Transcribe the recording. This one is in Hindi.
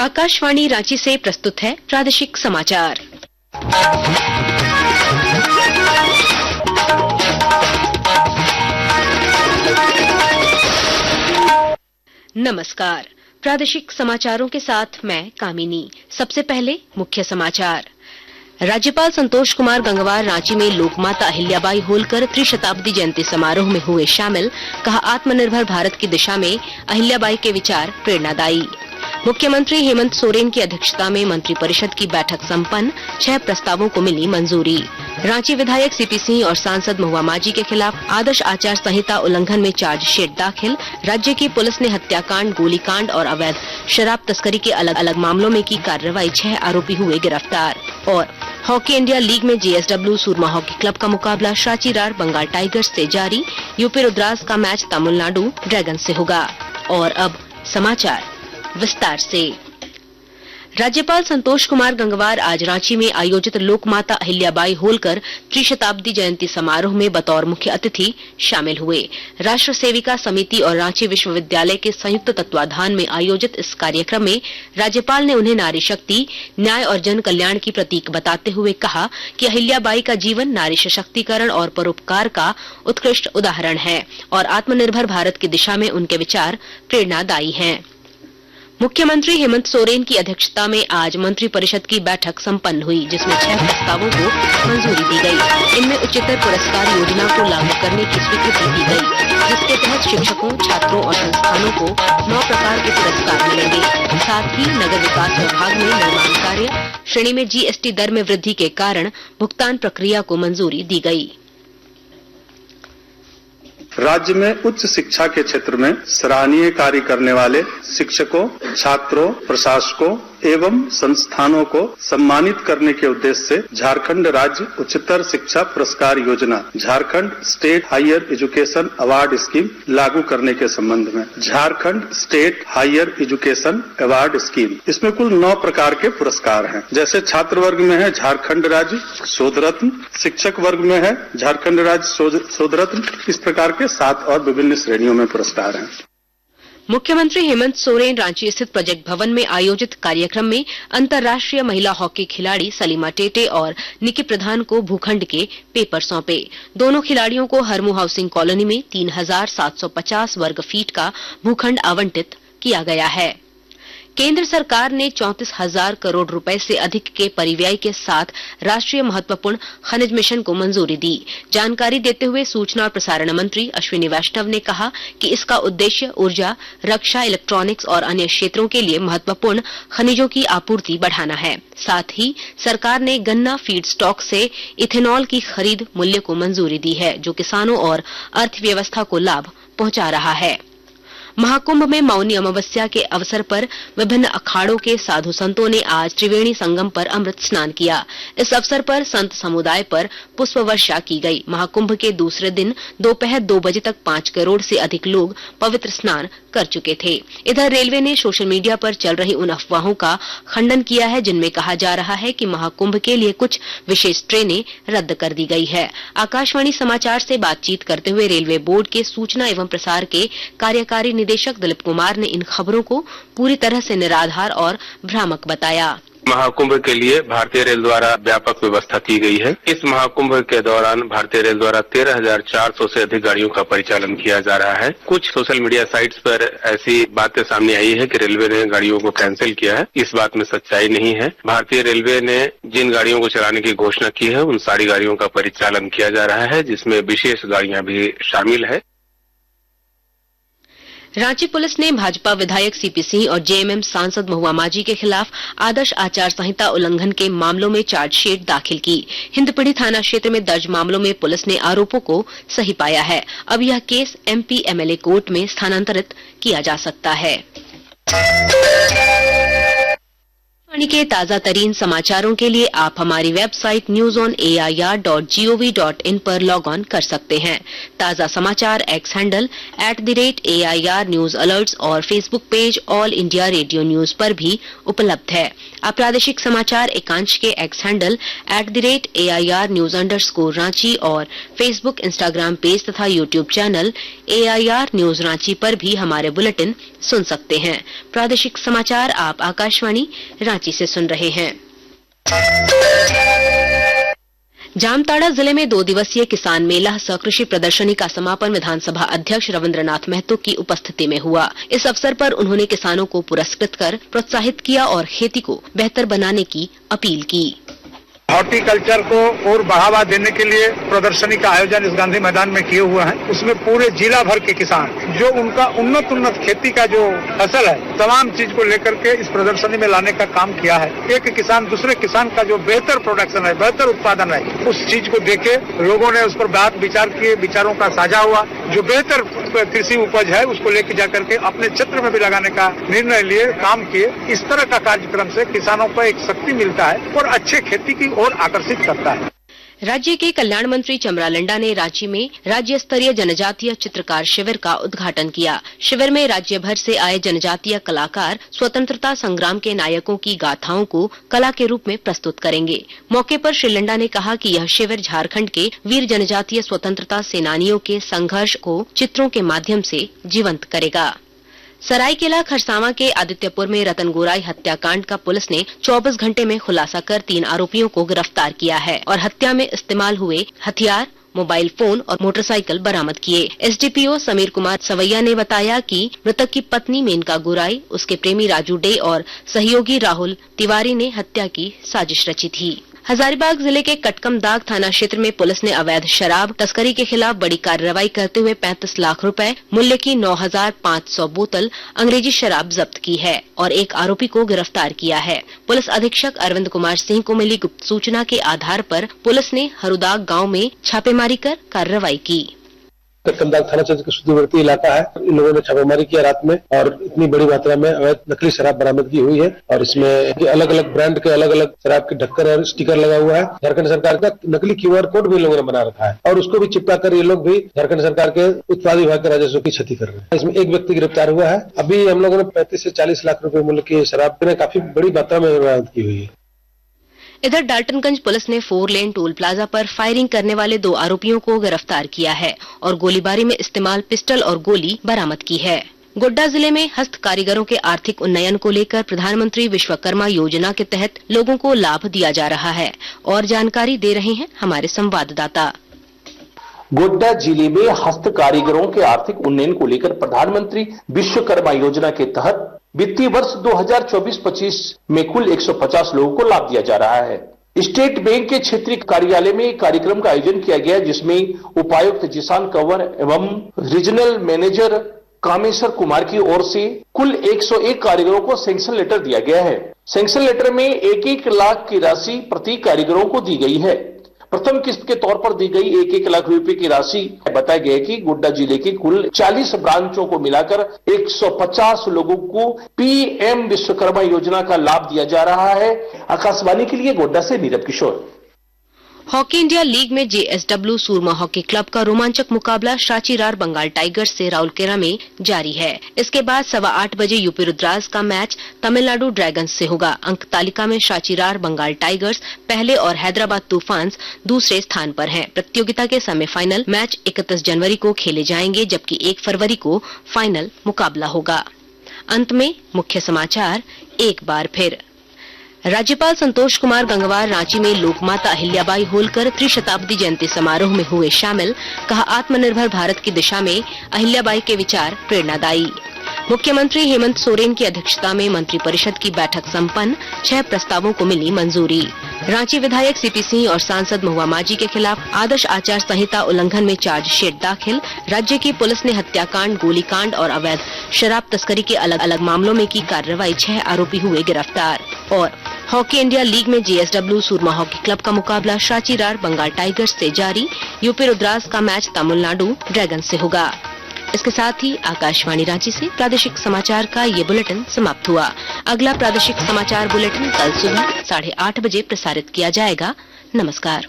आकाशवाणी रांची से प्रस्तुत है प्रादेशिक समाचार। नमस्कार, प्रादेशिक समाचारों के साथ मैं कामिनी। सबसे पहले मुख्य समाचार। राज्यपाल संतोष कुमार गंगवार रांची में लोकमाता अहिल्याबाई होलकर त्रिशताब्दी जयंती समारोह में हुए शामिल। कहा, आत्मनिर्भर भारत की दिशा में अहिल्याबाई के विचार प्रेरणादायी। मुख्यमंत्री हेमंत सोरेन की अध्यक्षता में मंत्रिपरिषद की बैठक संपन्न। 6 प्रस्तावों को मिली मंजूरी। रांची विधायक सीपी सिंह और सांसद महुआ माझी के खिलाफ आदर्श आचार संहिता उल्लंघन में चार्जशीट दाखिल। राज्य की पुलिस ने हत्याकांड, गोलीकांड और अवैध शराब तस्करी के अलग अलग मामलों में की कार्रवाई। 6 आरोपी हुए गिरफ्तार। और हॉकी इंडिया लीग में जेएसडब्ल्यू सूरमा हॉकी क्लब का मुकाबला शाचीरार बंगाल टाइगर्स से जारी। यूपी रुद्रास का मैच तमिलनाडु ड्रैगन से होगा। और अब समाचार विस्तार से। राज्यपाल संतोष कुमार गंगवार आज रांची में आयोजित लोकमाता अहिल्याबाई होलकर त्रिशताब्दी जयंती समारोह में बतौर मुख्य अतिथि शामिल हुए। राष्ट्र सेविका समिति और रांची विश्वविद्यालय के संयुक्त तत्वाधान में आयोजित इस कार्यक्रम में राज्यपाल ने उन्हें नारी शक्ति, न्याय और जन कल्याण की प्रतीक बताते हुए कहा कि अहिल्याबाई का जीवन नारी सशक्तिकरण और परोपकार का उत्कृष्ट उदाहरण है और आत्मनिर्भर भारत की दिशा में उनके विचार प्रेरणादायी हैं। मुख्यमंत्री हेमंत सोरेन की अध्यक्षता में आज मंत्रिपरिषद की बैठक संपन्न हुई, जिसमें 6 प्रस्तावों को मंजूरी दी गई। इनमें उच्चतर पुरस्कार योजना को लागू करने की स्वीकृति दी गई, जिसके तहत शिक्षकों, छात्रों और संस्थानों को 9 प्रकार के पुरस्कार मिलेंगे। साथ ही नगर विकास विभाग में निर्माण कार्य श्रेणी में जीएसटी दर में वृद्धि के कारण भुगतान प्रक्रिया को मंजूरी दी गई। राज्य में उच्च शिक्षा के क्षेत्र में सराहनीय कार्य करने वाले शिक्षकों, छात्रों, प्रशासकों एवं संस्थानों को सम्मानित करने के उद्देश्य से झारखंड राज्य उच्चतर शिक्षा पुरस्कार योजना, Jharkhand state higher education award scheme लागू करने के संबंध में Jharkhand state higher education award scheme, इसमें कुल 9 प्रकार के पुरस्कार हैं। जैसे छात्र वर्ग में है झारखंड राज्य शोध रत्न, शिक्षक वर्ग में है झारखंड राज्य शोध रत्न, इस प्रकार के 7 और विभिन्न श्रेणियों में पुरस्कार हैं। मुख्यमंत्री हेमंत सोरेन रांची स्थित प्रोजेक्ट भवन में आयोजित कार्यक्रम में अंतर्राष्ट्रीय महिला हॉकी खिलाड़ी सलीमा टेटे और निकी प्रधान को भूखंड के पेपर सौंपे। दोनों खिलाड़ियों को हरमू हाउसिंग कॉलोनी में 3750 वर्ग फीट का भूखंड आवंटित किया गया है। केंद्र सरकार ने 34,000 करोड़ रुपए से अधिक के परिव्यय के साथ राष्ट्रीय महत्वपूर्ण खनिज मिशन को मंजूरी दी। जानकारी देते हुए सूचना और प्रसारण मंत्री अश्विनी वैष्णव ने कहा कि इसका उद्देश्य ऊर्जा, रक्षा, इलेक्ट्रॉनिक्स और अन्य क्षेत्रों के लिए महत्वपूर्ण खनिजों की आपूर्ति बढ़ाना है। साथ ही सरकार ने गन्ना फीड स्टॉक से इथेनॉल की खरीद मूल्य को मंजूरी दी है, जो किसानों और अर्थव्यवस्था को लाभ पहुंचा रहा है। महाकुंभ में मौनी अमावस्या के अवसर पर विभिन्न अखाड़ों के साधु संतों ने आज त्रिवेणी संगम पर अमृत स्नान किया। इस अवसर पर संत समुदाय पर पुष्प वर्षा की गई। महाकुंभ के दूसरे दिन दोपहर 2 बजे तक 5 करोड़ से अधिक लोग पवित्र स्नान कर चुके थे। इधर रेलवे ने सोशल मीडिया पर चल रही उन अफवाहों का खंडन किया है जिनमें कहा जा रहा है कि महाकुंभ के लिए कुछ विशेष ट्रेनें रद्द कर दी गई है। आकाशवाणी समाचार से बातचीत करते हुए रेलवे बोर्ड के सूचना एवं प्रसार के कार्यकारी निदेशक दिलीप कुमार ने इन खबरों को पूरी तरह से निराधार और भ्रामक बताया। महाकुंभ के लिए भारतीय रेल द्वारा व्यापक व्यवस्था की गई है। इस महाकुंभ के दौरान भारतीय रेल द्वारा 13,400 से अधिक गाड़ियों का परिचालन किया जा रहा है। कुछ सोशल मीडिया साइट्स पर ऐसी बातें सामने आई है कि रेलवे ने गाड़ियों को कैंसिल किया है। इस बात में सच्चाई नहीं है। भारतीय रेलवे ने जिन गाड़ियों को चलाने की घोषणा की है उन सारी गाड़ियों का परिचालन किया जा रहा है, जिसमें विशेष गाड़ियां भी शामिल है। रांची पुलिस ने भाजपा विधायक सीपी सिंह और जेएमएम सांसद महुआ माझी के खिलाफ आदर्श आचार संहिता उल्लंघन के मामलों में चार्जशीट दाखिल की। हिंदपीढ़ी थाना क्षेत्र में दर्ज मामलों में पुलिस ने आरोपों को सही पाया है। अब यह केस एमपी एमएलए कोर्ट में स्थानांतरित किया जा सकता है। के ताजा तरीन समाचारों के लिए आप हमारी वेबसाइट newsonair.gov.in पर लॉग ऑन कर सकते हैं। ताजा समाचार X handle @AIR news alerts और Facebook page All India Radio news पर भी उपलब्ध है। आप प्रादेशिक समाचार एकांश के X handle @AIR news_ Ranchi और फेसबुक, इंस्टाग्राम पेज तथा YouTube channel AIR news Ranchi पर भी हमारे बुलेटिन सुन सकते हैं। प्रादेशिक समाचार आप आकाशवाणी रांची से सुन रहे हैं। जामताड़ा जिले में 2 दिवसीय किसान मेला सह कृषि प्रदर्शनी का समापन विधानसभा अध्यक्ष रविन्द्रनाथ महतो की उपस्थिति में हुआ। इस अवसर पर उन्होंने किसानों को पुरस्कृत कर प्रोत्साहित किया और खेती को बेहतर बनाने की अपील की। हॉर्टिकल्चर को और बढ़ावा देने के लिए प्रदर्शनी का आयोजन इस गांधी मैदान में किए हुए हैं। उसमें पूरे जिला भर के किसान जो उनका उन्नत खेती का जो फसल है, तमाम चीज को लेकर के इस प्रदर्शनी में लाने का काम किया है। एक किसान दूसरे किसान का जो बेहतर प्रोडक्शन है, बेहतर उत्पादन है, उस चीज को देखे लोगों ने उस पर बात विचार किए, विचारों का साझा हुआ। जो बेहतर कृषि उपज है उसको लेकर जाकर के अपने क्षेत्र में भी लगाने का निर्णय लिए, काम किए। इस तरह का कार्यक्रम से किसानों को एक शक्ति मिलता है और अच्छे खेती की ओर आकर्षित करता है। राज्य के कल्याण मंत्री चमरा लंडा ने रांची में राज्य स्तरीय जनजातीय चित्रकार शिविर का उद्घाटन किया। शिविर में राज्य भर से आए जनजातीय कलाकार स्वतंत्रता संग्राम के नायकों की गाथाओं को कला के रूप में प्रस्तुत करेंगे। मौके पर श्री लंडा ने कहा कि यह शिविर झारखंड के वीर जनजातीय स्वतंत्रता सेनानियों के संघर्ष को चित्रों के माध्यम से जीवंत करेगा। सरायकेला खरसावां के आदित्यपुर में रतन गोराई हत्याकांड का पुलिस ने 24 घंटे में खुलासा कर 3 आरोपियों को गिरफ्तार किया है और हत्या में इस्तेमाल हुए हथियार, मोबाइल फोन और मोटरसाइकिल बरामद किए। एसडीपीओ समीर कुमार सवैया ने बताया कि मृतक की पत्नी मेनका गोराई, उसके प्रेमी राजू डे और सहयोगी राहुल तिवारी ने हत्या की साजिश रची थी। हजारीबाग जिले के कटकमदाग थाना क्षेत्र में पुलिस ने अवैध शराब तस्करी के खिलाफ बड़ी कार्रवाई करते हुए 35 लाख रुपए मूल्य की 9,500 बोतल अंग्रेजी शराब जब्त की है और एक आरोपी को गिरफ्तार किया है। पुलिस अधीक्षक अरविंद कुमार सिंह को मिली गुप्त सूचना के आधार पर पुलिस ने हरुदाग गांव में छापेमारी कर कार्रवाई की। कटकमदाग थाना क्षेत्र का सुदूरवर्ती इलाका है। इन लोगों ने छापेमारी किया रात में और इतनी बड़ी मात्रा में अवैध नकली शराब बरामदगी हुई है और इसमें अलग अलग ब्रांड के अलग अलग शराब के ढक्कन और स्टिकर लगा हुआ है। झारखंड सरकार का नकली QR कोड भी लोगों ने बना रखा है और उसको भी चिपका कर ये लोग भी झारखंड सरकार के उत्पाद विभाग के राजस्व की क्षति कर रहे हैं। इसमें एक व्यक्ति गिरफ्तार हुआ है। अभी हम लोगों ने 35 से 40 लाख रुपए मूल्य की शराब काफी बड़ी मात्रा में बरामद की हुई है। इधर डाल्टनगंज पुलिस ने 4 लेन टोल प्लाजा पर फायरिंग करने वाले 2 आरोपियों को गिरफ्तार किया है और गोलीबारी में इस्तेमाल पिस्टल और गोली बरामद की है। गोड्डा जिले में हस्त कारीगरों के आर्थिक उन्नयन को लेकर प्रधानमंत्री विश्वकर्मा योजना के तहत लोगों को लाभ दिया जा रहा है और जानकारी दे रहे हैं हमारे संवाददाता। गोड्डा जिले में हस्त कारीगरों के आर्थिक उन्नयन को लेकर प्रधानमंत्री विश्वकर्मा योजना के तहत वित्तीय वर्ष 2024-25 में कुल 150 लोगों को लाभ दिया जा रहा है। स्टेट बैंक के क्षेत्रीय कार्यालय में एक कार्यक्रम का आयोजन किया गया जिसमें उपायुक्त जिशान कंवर एवं रीजनल मैनेजर कामेश्वर कुमार की ओर से कुल 101 कारीगरों को सैंक्शन लेटर दिया गया है। सैंक्शन लेटर में 1-1 लाख की राशि प्रति कारीगरों को दी गई है। प्रथम किस्त के तौर पर दी गई 1-1 लाख रुपए की राशि बताया गया कि गोड्डा जिले की कुल 40 ब्रांचों को मिलाकर 150 लोगों को PM विश्वकर्मा योजना का लाभ दिया जा रहा है। आकाशवाणी के लिए गोड्डा से नीरज किशोर। हॉकी इंडिया लीग में JSW सूरमा हॉकी क्लब का रोमांचक मुकाबला शाचीरार बंगाल टाइगर्स से राउरकेला में जारी है। इसके बाद 8:15 बजे यूपी रुद्रास का मैच तमिलनाडु ड्रैगन्स से होगा। अंक तालिका में शाचीरार बंगाल टाइगर्स पहले और हैदराबाद तूफान्स दूसरे स्थान पर हैं। प्रतियोगिता के सेमीफाइनल मैच 31 जनवरी को खेले जाएंगे जबकि 1 फरवरी को फाइनल मुकाबला होगा। अंत में मुख्य समाचार एक बार फिर। राज्यपाल संतोष कुमार गंगवार रांची में लोकमाता अहिल्याबाई होलकर त्रिशताब्दी जयंती समारोह में हुए शामिल। कहा, आत्मनिर्भर भारत की दिशा में अहिल्याबाई के विचार प्रेरणादायी। मुख्यमंत्री हेमंत सोरेन की अध्यक्षता में मंत्रिपरिषद की बैठक संपन्न। 6 प्रस्तावों को मिली मंजूरी। रांची विधायक CP सिंह और सांसद महुआ माझी के खिलाफ आदर्श आचार संहिता उल्लंघन में चार्जशीट दाखिल। राज्य की पुलिस ने हत्याकांड, गोलीकांड और अवैध शराब तस्करी के अलग अलग मामलों में की कार्रवाई। 6 आरोपी हुए गिरफ्तार। और हॉकी इंडिया लीग में JSW सूरमा हॉकी क्लब का मुकाबला शाचीरार बंगाल टाइगर्स से जारी। यूपी रुद्रास का मैच तमिलनाडु ड्रैगन से होगा। इसके साथ ही आकाशवाणी रांची से प्रादेशिक समाचार का ये बुलेटिन समाप्त हुआ। अगला प्रादेशिक समाचार बुलेटिन कल सुबह 8:30 बजे प्रसारित किया जाएगा। नमस्कार।